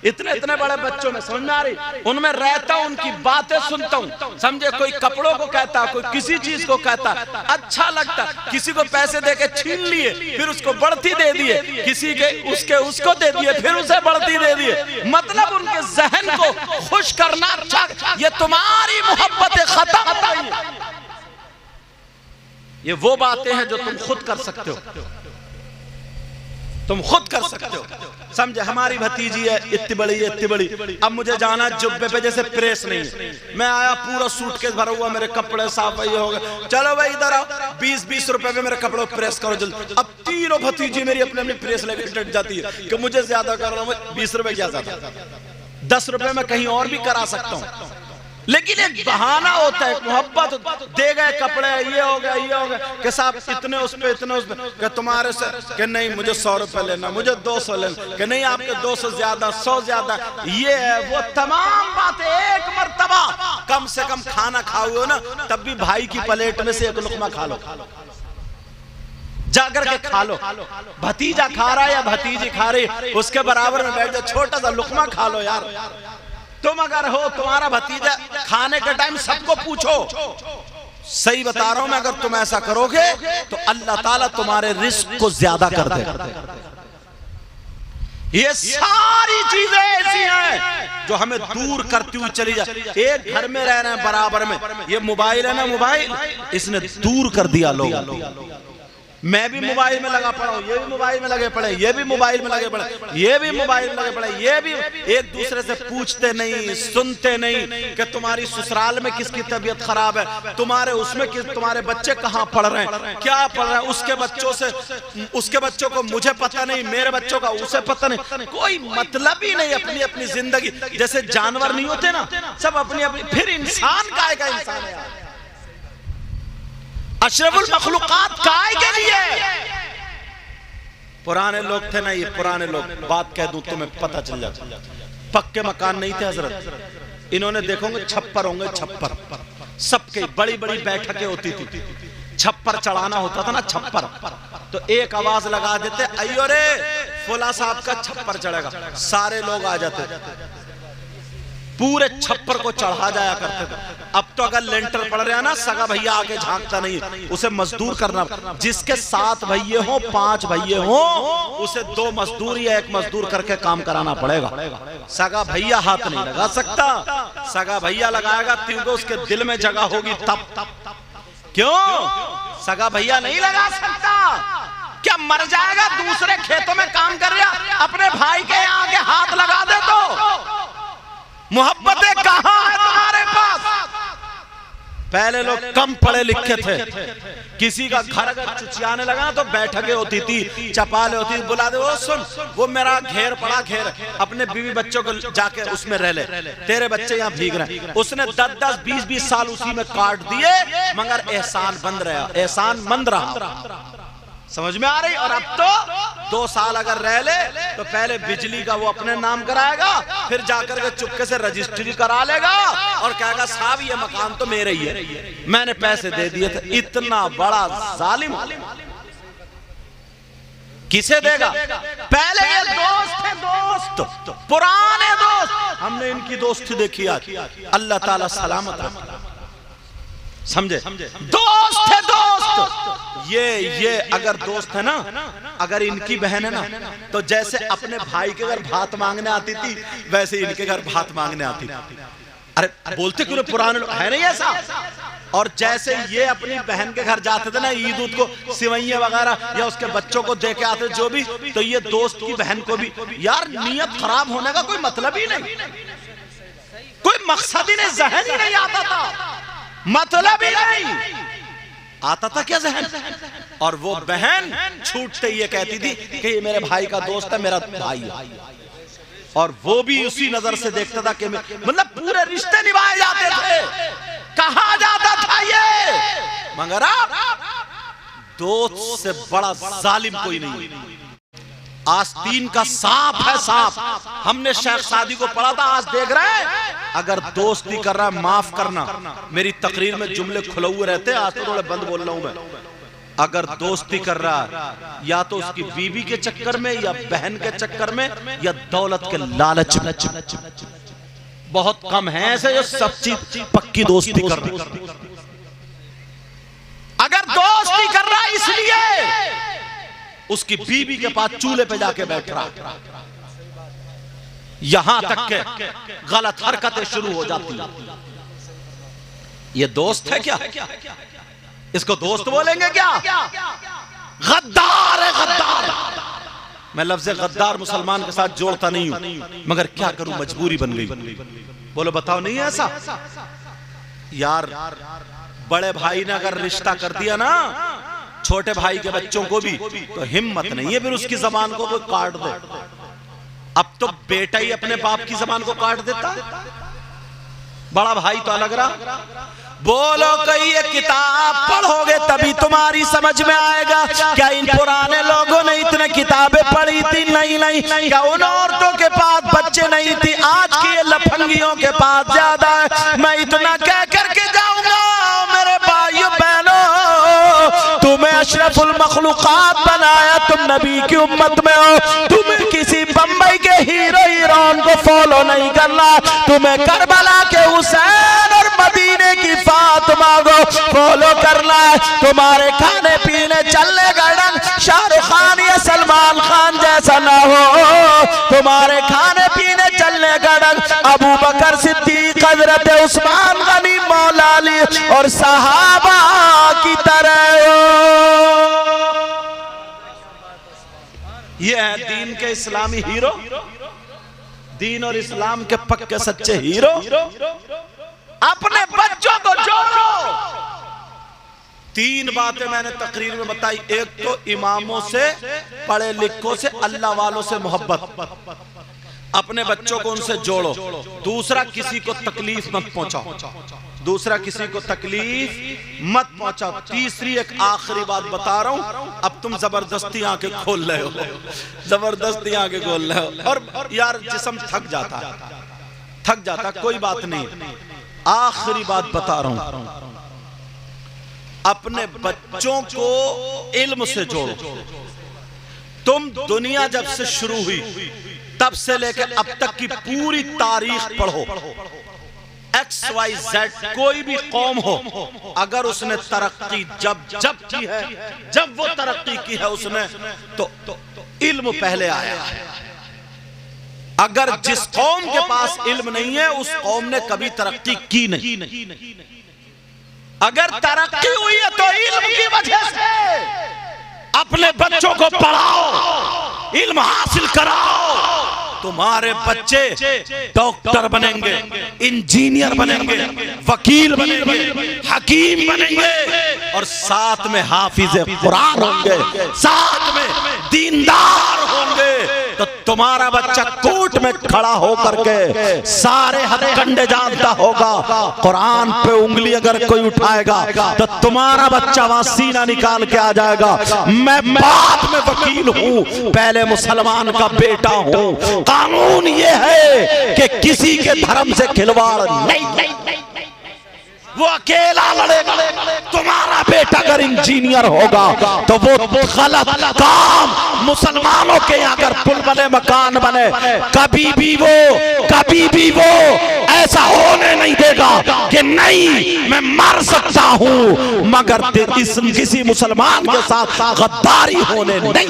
इतने बड़े बच्चों में, समझ में आ रही, उनमें रहता हूँ, उनकी बातें सुनता हूँ। समझे, कोई कपड़ों को कहता, कोई किसी चीज को कहता, अच्छा लगता। किसी को पैसे देके छीन लिए, फिर उसको बढ़ती दे दिए, किसी के उसको दे दिए, फिर उसे बढ़ती दे दिए। मतलब उनके जहन को खुश करना, ये तुम्हारी मोहब्बतें खत्म हो गई है। ये वो बातें हैं जो तुम खुद कर सकते हो, तुम खुद कर सकते हो। समझे, हमारी भतीजी है इतनी बड़ी, अब मुझे जाना जुब्बे पे, जैसे प्रेस नहीं है, मैं आया पूरा सूटकेस भरा हुआ, मेरे कपड़े साफ ये हो गए, चलो भाई इधर आओ, 20-20 रुपए में मेरे कपड़ों प्रेस करो जल्दी। अब तीनों भतीजी मेरी अपने प्रेस लेकर डट जाती है कि मुझे ज्यादा कर रहा हूँ, 20 रुपए क्या ज्यादा, 10 रुपए में कहीं और भी करा सकता हूँ, लेकिन एक बहाना होता है, मोहब्बत। दे गए कपड़े, ये हो गया कि साहब इतने उस पे, इतने उस पे, कि तुम्हारे से कि नहीं मुझे 100 रुपए लेना, मुझे 200 लेना, कि नहीं आपके 200 ज्यादा, 100 ज्यादा, ये है वो तमाम बातें। एक मर्तबा कम से कम खाना खाओ ना, तब भी भाई की प्लेट में से एक लुकमा खा लो, जाकर के खा लो। भतीजा खा रहा है या भतीजी खा रही, उसके बराबर में बैठ जाओ, छोटा सा लुकमा खा लो यार। तुम अगर हो, तुम्हारा भतीजा, खाने के टाइम सबको पूछो, सही बता रहा हूं मैं, अगर तुम ऐसा करोगे तो अल्लाह ताला तुम्हारे रिस्क को ज्यादा कर दे। ये सारी चीजें ऐसी हैं जो हमें दूर करती हुई चली जाए। एक घर में रह रहे हैं बराबर में, ये मोबाइल है ना, मोबाइल इसने दूर कर दिया लोग। मैं भी मोबाइल में लगा पड़ा हूं, ये भी मोबाइल में लगे पड़े, ये भी मोबाइल में लगे पड़े, ये भी मोबाइल में लगे पड़े, ये भी एक दूसरे से पूछते नहीं, सुनते नहीं कि तुम्हारी ससुराल में किसकी तबीयत खराब है, तुम्हारे उसमें तुम्हारे बच्चे कहाँ पढ़ रहे हैं, क्या पढ़ रहे हैं, उसके बच्चों को मुझे पता नहीं, मेरे बच्चों का उसे पता नहीं, कोई मतलब ही नहीं। अपनी अपनी जिंदगी, जैसे जानवर नहीं होते ना, सब अपनी अपनी, फिर इंसान काय का इंसान है, अशरफुल मखलूकात काय के लिए। पुराने लोग थे ना, ये पुराने लोग, बात कह दूं तुम्हें पता चल जाता, पक्के मकान नहीं थे हजरत, इन्होंने देखोगे छप्पर होंगे, छप्पर, सबके बड़ी बड़ी बैठकें होती थी, छप्पर चढ़ाना होता था ना, छप्पर, तो एक आवाज लगा देते, अयो रे फुला साहब का छप्पर चढ़ेगा, सारे लोग आ जाते, पूरे छप्पर को चढ़ा जाया करते थे। अब तो अगर लेंटर पड़ रहा है ना, सगा भैया आके झांकता नहीं, उसे मजदूर करना, जिसके 7 भैये हो, 5 भैये हो, उसे 2 मजदूर या 1 मजदूर करके काम कराना पड़ेगा। सगा भैया हाथ नहीं लगा सकता, सगा भैया लगाएगा तो उसके दिल में जगह होगी तब। क्यों? सगा भैया नहीं लगा सकता, क्या मर जाएगा? दूसरे खेतों में काम कर रहा, अपने भाई के यहाँ आके हाथ लगा दे तो मोहब्बतें कहां है तुम्हारे पास? पहले लोग कम पढ़े लिखे थे, किसी का घर अगर चुचियाने लगा ना तो बैठकें होती थी, चपाले होती थी, बुला दे, वो सुन, वो मेरा घेर पड़ा घेर, अपने बीवी बच्चों को जाके उसमें रह ले, तेरे बच्चे यहाँ भीग रहे हैं। उसने 10-10, 20-20 साल उसी में काट दिए, मगर एहसान बंद रहा, एहसान मंद रहा। समझ में आ रही? और अब तो 2 साल अगर रह ले तो पहले बिजली का वो अपने नाम कराएगा, फिर जाकर के चुपके से रजिस्ट्री करा लेगा और कहेगा साहब ये मकान तो मेरे ही है, मैंने पैसे दे दिए थे। इतना बड़ा जालिम किसे देगा? पहले ये दोस्त थे, दोस्त, पुराने दोस्त, हमने इनकी दोस्ती देखी आज, अल्लाह ताला सलामत रखे। समझे? दोस्त है दोस्त। ये अगर दोस्त है ना, अगर इनकी बहन है ना, तो जैसे अपने भाई के घर भात मांगने आती थी, वैसे इनके घर भात मांगने आती थी। अरे बोलते क्यों पुराने लोग, है नहीं ऐसा? और जैसे ये अपनी बहन के घर जाते थे ना ईद उद को, सिवैयां वगैरह या उसके बच्चों को दे के आते जो भी, तो ये दोस्त की बहन को भी। यार नियत खराब होने का कोई मतलब ही नहीं, कोई मकसद ही नहीं, जहन ही नहीं आता था, मतलब ही नहीं आता था क्या जहन। और वो बहन छूटते ये कहती थी कि ये मेरे भाई का दोस्त है, मेरा भाई है, और वो भी उसी नजर से देखता था कि मतलब पूरे रिश्ते निभाए जाते थे, कहा जाता था ये। मगर अब दोस्त से बड़ा जालिम कोई नहीं। आस्तीन का सांप है सांप। हमने शेख सादी को पढ़ा था, आज देख रहे हैं अगर दोस्ती कर रहा है माफ करना। मेरी तकरीर में जुमले खुले हुए रहते हैं, आज तो थोड़े बंद बोल रहा हूं मैं। अगर दोस्ती कर रहा है या तो उसकी बीवी के चक्कर में, या बहन के चक्कर में, या दौलत के लालच में। बहुत कम है ऐसे जो सब चीज पक्की दोस्ती कर रहे। अगर दोस्ती कर रहा है इसलिए उसकी बीवी के पास चूल्हे पे जाके बैठ रहा, यहां तक के गलत हरकतें शुरू हो जाती। ये दोस्त है क्या? इसको दोस्त बोलेंगे क्या? गद्दार है, गद्दार। मैं लफ्ज़ गद्दार मुसलमान के साथ जोड़ता नहीं हूं, मगर क्या करूं, मजबूरी बन गई। बोलो बताओ, नहीं है ऐसा? यार बड़े भाई ने अगर रिश्ता कर दिया ना छोटे भाई के बच्चों को भी, तो हिम्मत नहीं है फिर उसकी जबान को कोई काट दे। अब तो बेटा ही अपने बाप की जबान को काट देता, बड़ा भाई तो अलग रहा। बोलो कहीं ये किताब पढ़ोगे तभी तुम्हारी समझ में आएगा। क्या इन पुराने लोगों ने इतने किताबें पढ़ी थी? नहीं नहीं। क्या उन औरतों के पास बच्चे नहीं थी? आज की ये लफंगियों के पास ज्यादा है। मैं इतना कह करके जाऊंगा मेरे भाइयों बहनों, तुम्हें अशरफुल मखलूकात बनाया, तुम नबी की उम्मत में हो। तुम्हें किसी बम्बई के हीरो हीरोइन को फॉलो नहीं करना, तुम्हें करबला के हुसैन और मदीने की फातिमा को फॉलो करना है। तुम्हारे खाने पीने चलने का ढंग शाहरुख खान या सलमान खान जैसा ना हो। तुम्हारे खाने पीने चलने का ढंग अबू बकर सिद्दीक, हजरत उस्मान गनी, मौला अली और सहाबा की तरह हो। ये है दीन के इस्लामी हीरो, दीन और इस्लाम के पक्के सच्चे हीरो। अपने बच्चों को जोड़ो। 3 बातें मैंने तकरीर में बताई। एक तो इमामों से, पढ़े लिखों से, अल्लाह वालों से मोहब्बत, अपने बच्चों को उनसे जोड़ो। दूसरा, किसी को तकलीफ मत पहुंचाओ, दूसरा किसी को तकलीफ मत पहुंचाओ। तीसरी एक आखिरी बात बता रहा हूं, अब तुम जबरदस्ती आंखें खोल रहे हो, जबरदस्ती आंखें खोल रहे हो, और यार जिस्म थक जाता, कोई बात नहीं। आखिरी बात बता रहा हूं, अपने बच्चों को इल्म से जोड़ो। तुम दुनिया जब से शुरू हुई तब से लेकर अब तक की पूरी तारीख पढ़ो। XYZ कोई भी कौम हो, अगर उसने तरक्की जब की है, जब वो तरक्की की है उसने, तो इल्म पहले आया है। अगर जिस कौम के पास इल्म नहीं है उस कौम ने कभी तरक्की की नहीं। अगर तरक्की हुई है तो इल्म की वजह से। अपने बच्चों को पढ़ाओ, इल्म हासिल कराओ। तुम्हारे बच्चे डॉक्टर बनेंगे, इंजीनियर बनेंगे, वकील बनेंगे, हकीम बनेंगे और साथ में हाफिज कुरान होंगे, साथ में दीनदार होंगे। तो तुम्हारा बच्चा कोर्ट में खड़ा होकर के सारे हथकंडे जानता होगा। कुरान पे उंगली अगर कोई उठाएगा तो तुम्हारा बच्चा वहां सीना निकाल के आ जाएगा। मैं बाद में वकील हूं, पहले मुसलमान का बेटा हूं। कानून ये है कि किसी के धर्म से खिलवाड़ नहीं, वो अकेला लड़ेगा। तुम्हारा बेटा अगर इंजीनियर होगा तो वो गलत काम मुसलमानों के अगर पुल बने, मकान बने, कभी भी वो ऐसा होने नहीं देगा कि नहीं मैं मर सकता हूं मगर किसी मुसलमान के साथ गद्दारी होने नहीं।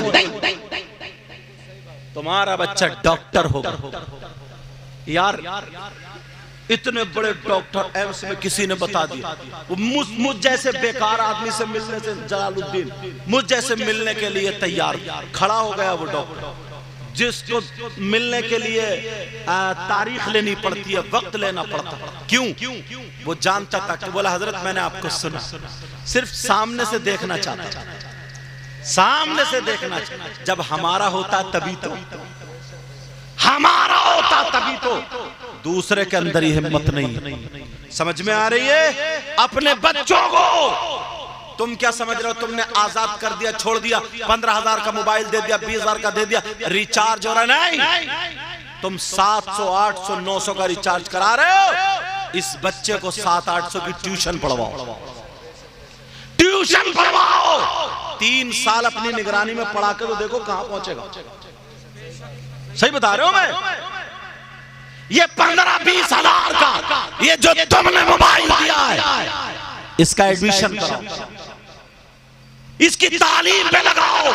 तुम्हारा बच्चा डॉक्टर होगा। यार इतने बड़े डॉक्टर एम्स में किसी ने बता दिया, वो मुझ जैसे बेकार आदमी से मिलने से, जलालुद्दीन मुझ जैसे मिलने के लिए तैयार खड़ा हो गया। वो डॉक्टर जिसको मिलने के लिए तारीख लेनी पड़ती है, वक्त लेना पड़ता। क्यों? वो जानता था कि बोला हजरत मैंने आपको सुना, सिर्फ सामने से देखना चाहता, सामने से देखना। जब हमारा होता तभी तो, हमारा होता तभी तो, दूसरे के अंदर ही हिम्मत नहीं। समझ में आ रही है? अपने बच्चों को तुम क्या समझ रहे हो? तुमने आजाद कर दिया, छोड़ दिया, 15,000 का मोबाइल दे दिया, 20,000 का दे दिया, रिचार्ज हो रहा नहीं। तुम 700, 800, 900 का रिचार्ज करा रहे हो। इस बच्चे को 700-800 की ट्यूशन पढ़वाओ, ट्यूशन पढ़वाओ। 3 साल अपनी निगरानी में पढ़ा के तो देखो कहां पहुंचेगा। सही बता रहे हो मैं? ये 15-20 हजार का ये जो तुमने मोबाइल दिया है, इसका एडमिशन कराओ, इसकी तालीम पे लगाओ,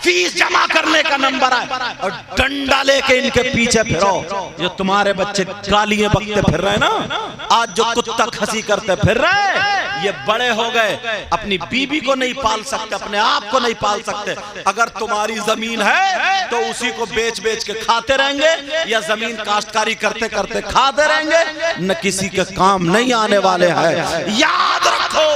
फीस जमा करने का नंबर है और डंडा लेके इनके पीछे फिरो। जो तुम्हारे बच्चे गालियां बकते फिर रहे हैं ना, आज जो कुत्ता खसी करते फिर रहे हैं, ये बड़े हो गए, अपनी बीबी को नहीं पाल सकते, अपने आप को नहीं पाल सकते। अगर तुम्हारी जमीन है तो उसी को बेच बेच के खाते रहेंगे या जमीन काश्तकारी करते करते खाते रहेंगे, न किसी के काम नहीं आने वाले हैं। याद रखो,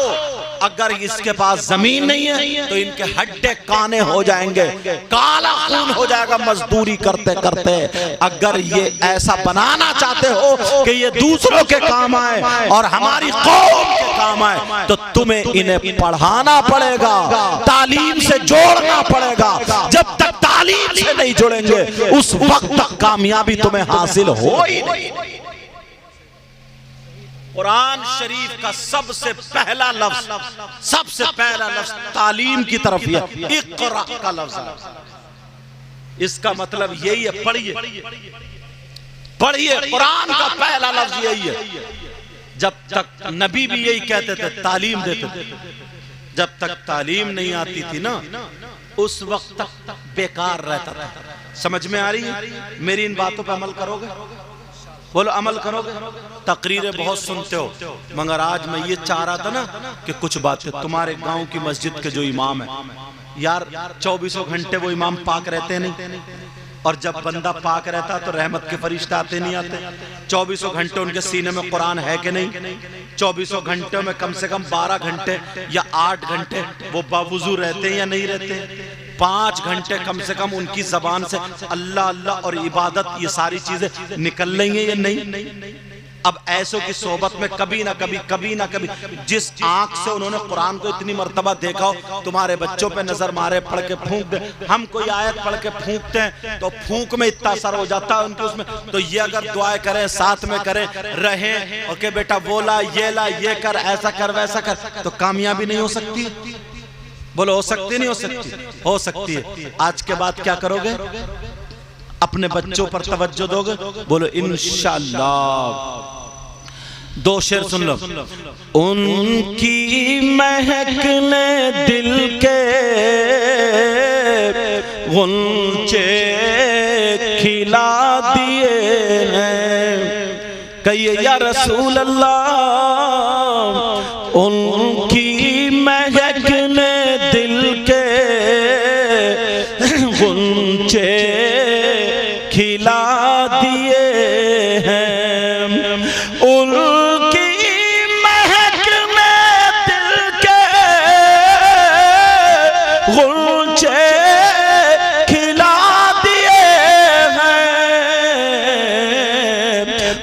अगर इसके पास जमीन नहीं है तो इनके हड्डे काने हो जाएंगे, काला खून हो जाएगा मजदूरी करते करते। अगर ये ऐसा बनाना चाहते हो कि ये दूसरों के काम आए और हमारी कौम के काम आए, तो तुम्हें इन्हें पढ़ाना पड़ेगा, तालीम से जोड़ना पड़ेगा। जब तक तालीम से नहीं जुड़ेंगे उस वक्त तक कामयाबी तुम्हें हासिल हो ही नहीं। कुरान शरीफ का सबसे पहला लफ्ज तालीम की तरफ है, इक़रा का लफ्ज है। इसका मतलब यही है, पढ़िए पढ़िए, कुरान का पहला लफ्ज यही है। जब तक नबी भी यही कहते थे, तालीम देते थे। जब तक तालीम नहीं आती थी ना, उस वक्त तक बेकार रहता था। समझ में आ रही है? मेरी इन बातों पर अमल करोगे? बोलो अमल करोगे? तकरीरें बहुत सुनते हो, मगर आज मैं ये चाह रहा था ना कि कुछ बातें तुम्हारे गांव की मस्जिद के जो इमाम है, यार 24 घंटे वो इमाम पाक रहते नहीं, और जब बंदा पाक रहता तो रहमत के फरिश्ते आते नहीं आते। 24 घंटे उनके सीने में कुरान है कि नहीं? 24 घंटे में कम से कम 12 घंटे या 8 घंटे वो बावुजू रहते हैं या नहीं रहते? 5 घंटे कम से कम उनकी जबान से अल्लाह अल्लाह और इबादत, ये सारी चीजें निकल रही हैं या नहीं? अब ऐसों की सोबत में कभी ना कभी जिस आंख से उन्होंने कुरान को इतनी मर्तबा देखा हो, तुम्हारे बच्चों पे नजर मारे, पढ़ के फूंक दे। हम कोई आयत पढ़ के फूंकते हैं तो फूंक में इतना असर हो जाता है उनके उसमें। तो ये अगर दुआएं करें, साथ में करें, रहें, ओके बेटा वो ला, ये कर, ऐसा कर, वैसा कर, तो कामयाबी नहीं हो सकती? बोलो हो सकती नहीं हो सकती? हो सकती है। आज के बाद क्या करोगे? अपने बच्चों पर तवज्जो दोगे? बोलो इंशाअल्लाह। 2 शेर सुन लो। उनकी महक ने दिल के गुंचे खिला दिए हैं, कहिए या रसूल अल्लाह। उनकी महक ने दिल के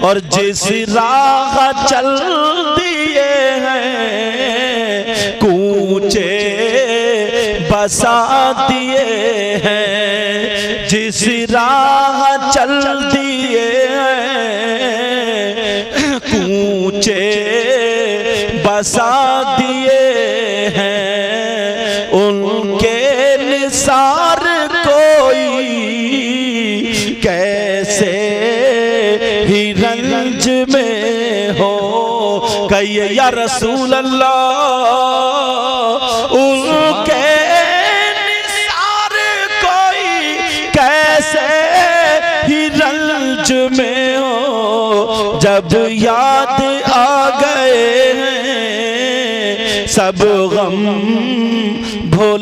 और जिस राह चल दिए हैं कूचे बसा दिए हैं, जिस राह चल दिए हैं कूचे बसा दिए हैं, उनके निसार कोई कैसे ही रंज में हो। कहिए या रसूल अल्लाह, उनके निसार कोई कैसे ही रंज में हो। जब याद आ गए सब गम भुला